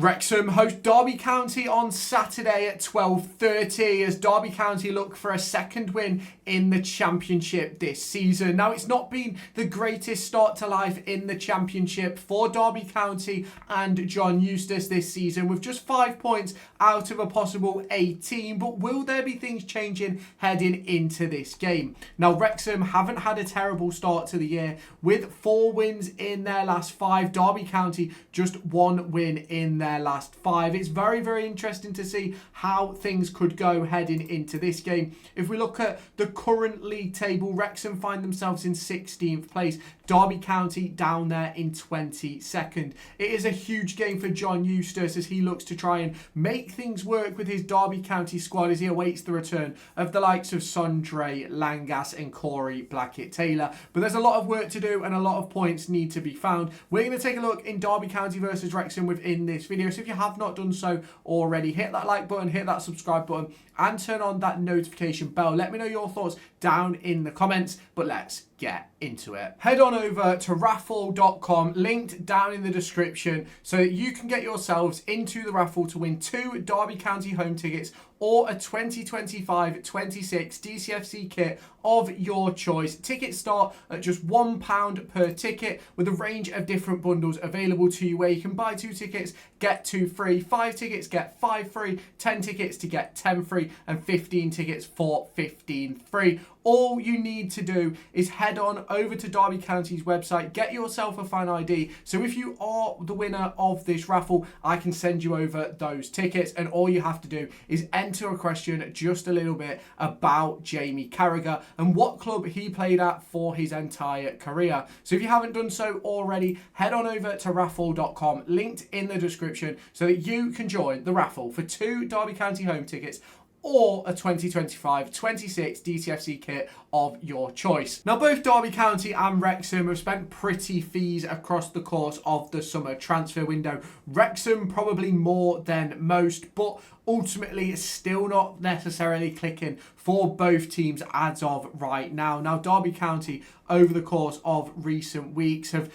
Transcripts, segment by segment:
Wrexham host Derby County on Saturday at 12:30 as Derby County look for a second win in the Championship this season. Now, it's not been the greatest start to life in the Championship for Derby County and John Eustace this season, with just 5 points out of a possible 18. But will there be things changing heading into this game? Now, Wrexham haven't had a terrible start to the year with 4 wins in their last 5. Derby County just 1 win in their last 5. It's very, very interesting to see how things could go heading into this game. If we look at the current league table, Wrexham find themselves in 16th place. Derby County down there in 22nd. It is a huge game for John Eustace as he looks to try and make things work with his Derby County squad as he awaits the return of the likes of Sondre, Langas and Corey Blackett-Taylor. But there's a lot of work to do and a lot of points need to be found. We're going to take a look in Derby County versus Wrexham within this video. So if you have not done so already, hit that like button, hit that subscribe button and turn on that notification bell. Let me know your thoughts down in the comments, but let's get into it. Head on over to raffle.com, linked down in the description, so that you can get yourselves into the raffle to win 2 Derby County home tickets or a 2025-26 DCFC kit of your choice. Tickets start at just £1 per ticket with a range of different bundles available to you where you can buy 2 tickets, get 2 free, 5 tickets, get 5 free, 10 tickets to get 10 free and 15 tickets for 15 free. All you need to do is head on over to Derby County's website, get yourself a fan ID. So if you are the winner of this raffle, I can send you over those tickets, and all you have to do is enter a question just a little bit about Jamie Carragher and what club he played at for his entire career. So if you haven't done so already, head on over to raffle.com, linked in the description, so that you can join the raffle for 2 Derby County home tickets or a 2025-26 DCFC kit of your choice. Now, both Derby County and Wrexham have spent pretty fees across the course of the summer transfer window. Wrexham probably more than most, but ultimately it's still not necessarily clicking for both teams as of right now. Now, Derby County over the course of recent weeks have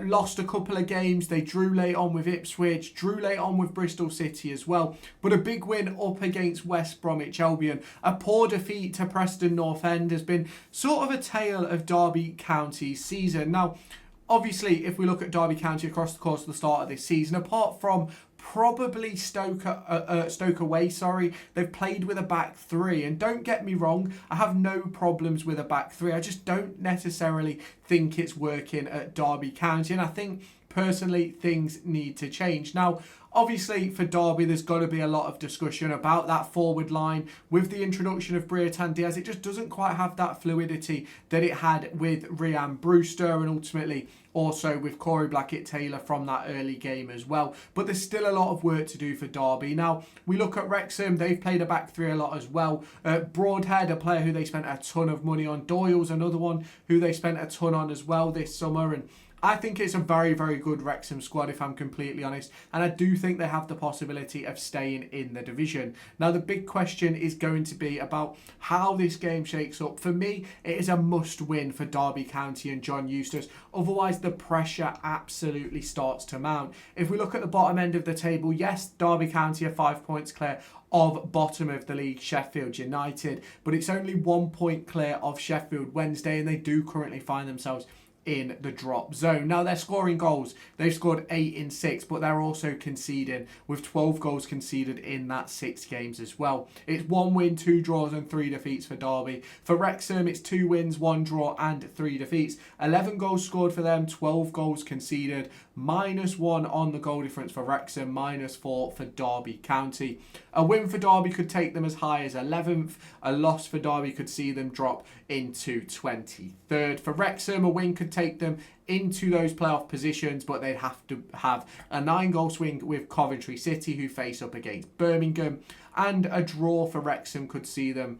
lost a couple of games. They drew late on with Ipswich, drew late on with Bristol City as well, but a big win up against West Bromwich Albion. A poor defeat to Preston North End has been sort of a tale of Derby County's season. Now, obviously, if we look at Derby County across the course of the start of this season, apart from probably Stoke away, they've played with a back 3, and don't get me wrong, I have no problems with a back 3. I just don't necessarily think it's working at Derby County, and I think personally things need to change. Now, obviously for Derby, there's got to be a lot of discussion about that forward line. With the introduction of Brereton Diaz, it just doesn't quite have that fluidity that it had with Ryan Brewster, and ultimately also with Corey Blackett-Taylor from that early game as well. But there's still a lot of work to do for Derby. Now, we look at Wrexham, they've played a back 3 a lot as well. Broadhead, a player who they spent a ton of money on. Doyle's another one who they spent a ton on as well this summer, and I think it's a very, very good Wrexham squad, if I'm completely honest. And I do think they have the possibility of staying in the division. Now, the big question is going to be about how this game shakes up. For me, it is a must-win for Derby County and John Eustace. Otherwise, the pressure absolutely starts to mount. If we look at the bottom end of the table, yes, Derby County are 5 points clear of bottom of the league, Sheffield United. But it's only 1 point clear of Sheffield Wednesday, and they do currently find themselves in the drop zone. Now, they're scoring goals. They've scored 8 in 6, but they're also conceding, with 12 goals conceded in that 6 games as well. It's 1 win, 2 draws and 3 defeats for Derby. For Wrexham, it's 2 wins, 1 draw and 3 defeats. 11 goals scored for them, 12 goals conceded. -1 on the goal difference for Wrexham, -4 for Derby County. A win for Derby could take them as high as 11th. A loss for Derby could see them drop into 23rd. For Wrexham, a win could take them into those playoff positions, but they'd have to have a 9-goal swing with Coventry City, who face up against Birmingham, and a draw for Wrexham could see them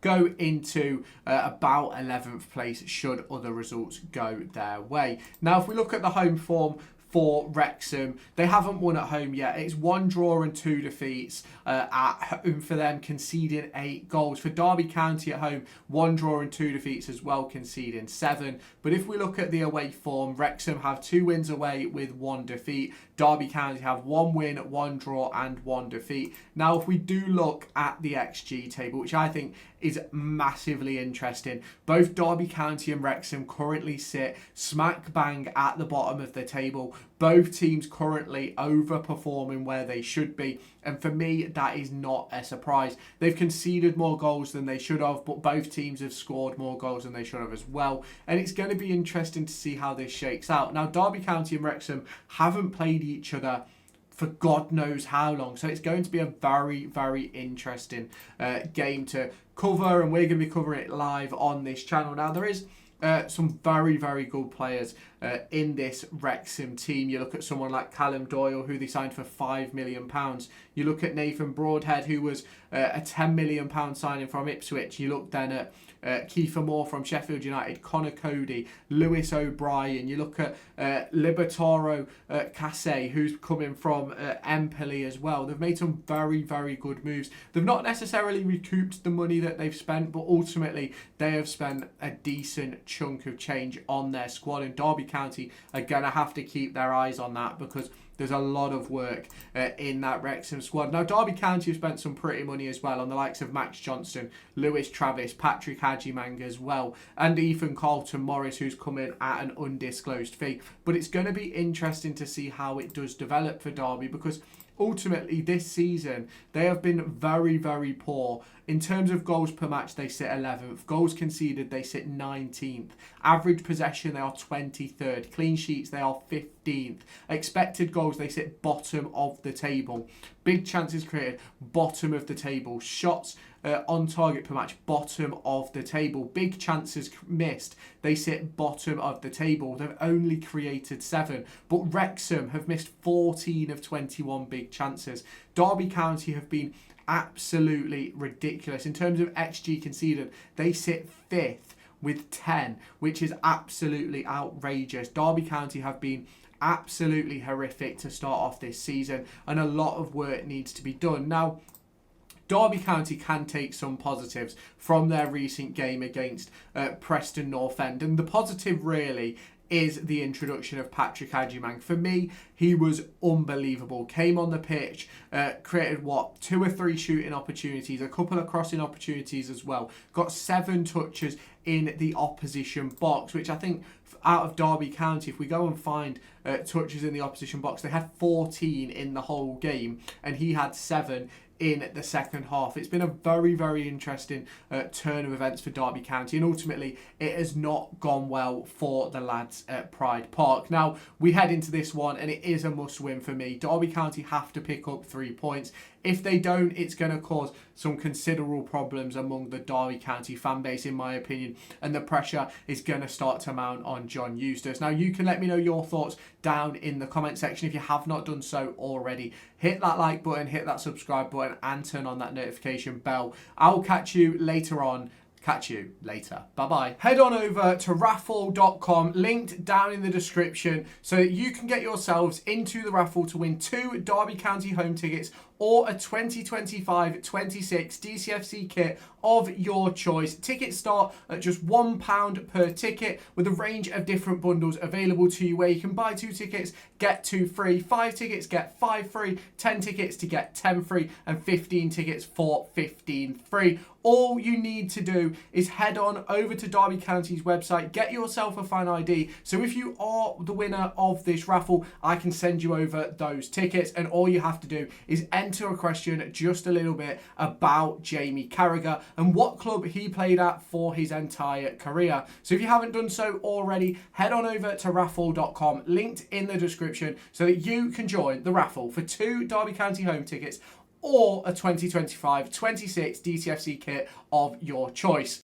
go into about 11th place should other results go their way. Now, if we look at the home form for Wrexham. They haven't won at home yet. It's 1 draw and 2 defeats at home for them, conceding 8 goals. For Derby County at home, 1 draw and 2 defeats as well, conceding 7. But if we look at the away form, Wrexham have 2 wins away with 1 defeat. Derby County have 1 win, 1 draw and 1 defeat. Now, if we do look at the XG table, which I think is massively interesting, both Derby County and Wrexham currently sit smack bang at the bottom of the table. Both teams currently overperforming where they should be. And for me, that is not a surprise. They've conceded more goals than they should have, but both teams have scored more goals than they should have as well. And it's going to be interesting to see how this shakes out. Now, Derby County and Wrexham haven't played each other for God knows how long. So it's going to be a very, very interesting game to cover, and we're going to be covering it live on this channel. Now, there is some very, very good players in this Wrexham team. You look at someone like Callum Doyle, who they signed for £5 million. You look at Nathan Broadhead, who was a £10 million signing from Ipswich. You look then at Kiefer Moore from Sheffield United, Connor Cody, Lewis O'Brien. You look at Libertaro Casse, who's coming from Empoli as well. They've made some very, very good moves. They've not necessarily recouped the money that they've spent, but ultimately they have spent a decent chunk of change on their squad. And Derby County are going to have to keep their eyes on that, because there's a lot of work in that Wrexham squad. Now, Derby County have spent some pretty money as well on the likes of Max Johnston, Lewis Travis, Patrick Agyemang as well, and Ethan Carlton Morris, who's come in at an undisclosed fee. But it's going to be interesting to see how it does develop for Derby, because ultimately this season they have been very, very poor. In terms of goals per match, they sit 11th. Goals conceded, they sit 19th. Average possession, they are 23rd. Clean sheets, they are 15th. Expected goals, they sit bottom of the table. Big chances created, bottom of the table. Shots on target per match, bottom of the table. Big chances missed, they sit bottom of the table. They've only created 7, but Wrexham have missed 14 of 21 big chances. Derby County have been absolutely ridiculous. In terms of XG conceded, they sit 5th with 10, which is absolutely outrageous. Derby County have been absolutely horrific to start off this season, and a lot of work needs to be done. Now, Derby County can take some positives from their recent game against Preston North End, and the positive really is the introduction of Patrick Agyemang. For me, he was unbelievable. Came on the pitch, created 2 or 3 shooting opportunities, a couple of crossing opportunities as well. Got 7 touches in the opposition box, which I think out of Derby County, if we go and find touches in the opposition box, they had 14 in the whole game, and he had 7 in the second half. It's been a very, very interesting turn of events for Derby County, and ultimately it has not gone well for the lads at Pride Park. Now, we head into this one, and it is a must win for me. Derby County have to pick up 3 points. If they don't, it's going to cause some considerable problems among the Derby County fan base, in my opinion, and the pressure is going to start to mount on John Eustace. Now, you can let me know your thoughts down in the comment section if you have not done so already. Hit that like button, hit that subscribe button, and turn on that notification bell. I'll catch you later on. Catch you later. Bye-bye. Head on over to raffle.com, linked down in the description, so that you can get yourselves into the raffle to win 2 Derby County home tickets or a 2025-26 DCFC kit of your choice. Tickets start at just £1 per ticket, with a range of different bundles available to you, where you can buy 2 tickets, get 2 free, 5 tickets, get 5 free, 10 tickets to get 10 free, and 15 tickets for 15 free. All you need to do is head on over to Derby County's website, get yourself a fan ID. So if you are the winner of this raffle, I can send you over those tickets, and all you have to do is enter a question just a little bit about Jamie Carragher and what club he played at for his entire career. So if you haven't done so already, head on over to raffle.com, linked in the description, so that you can join the raffle for 2 Derby County home tickets or a 2025-26 DCFC kit of your choice.